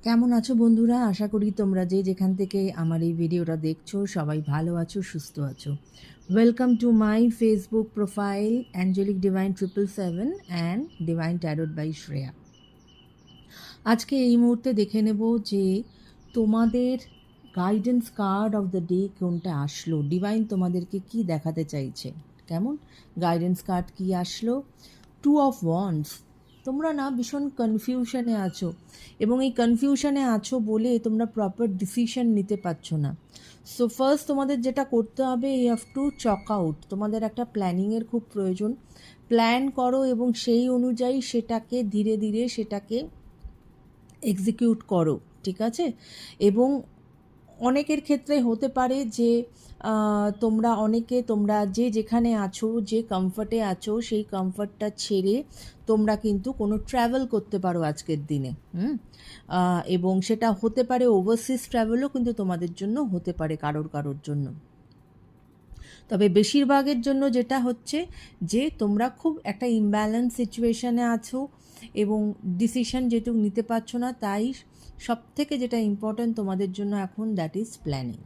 কেমন আছো বন্ধুরা? আশা করি তোমরা যে যেখান থেকে আমার এই ভিডিওটা দেখছো সবাই ভালো আছো, সুস্থ আছো। Welcome to my Facebook profile angelic divine 777 and divine tarot by Shreya. আজকে এই মুহূর্তে দেখে নেব যে তোমাদের guidance card of the day কোনটা আসলো, ডিভাইন তোমাদেরকে কি দেখাতে চাইছে। কেমন গাইডেন্স কার্ড কি আসলো? 2 অফ ওয়ান্ডস। তোমরা না ভীষণ কনফিউশনে আছো, এবং এই কনফিউশনে আছো বলে তোমরা প্রপার ডিসিশন নিতে পারছো না। সো ফার্স্ট তোমাদের যেটা করতে হবে, you have to chalk out. তোমাদের একটা প্ল্যানিংয়ের খুব প্রয়োজন। প্ল্যান করো এবং সেই অনুযায়ী সেটাকে ধীরে ধীরে সেটাকে এক্সিকিউট করো, ঠিক আছে? এবং অনেকের ক্ষেত্রে হতে পারে যে তোমরা যে যেখানে আছো, যে কমফর্টে আছো, সেই কমফর্টটা ছেড়ে তোমরা কিন্তু কোনো ট্র্যাভেল করতে পারো আজকের দিনে। এবং সেটা হতে পারে ওভারসিজ ট্র্যাভেলও কিন্তু তোমাদের জন্য হতে পারে কারোর জন্য। তবে বেশিরভাগের জন্য যেটা হচ্ছে যে তোমরা খুব একটা ইমব্যালেন্স সিচুয়েশানে আছো এবং ডিসিশন যেটুকু নিতে পারছো না, তাই সবথেকে যেটা ইম্পর্ট্যান্ট তোমাদের জন্য এখন, দ্যাট ইজ প্ল্যানিং।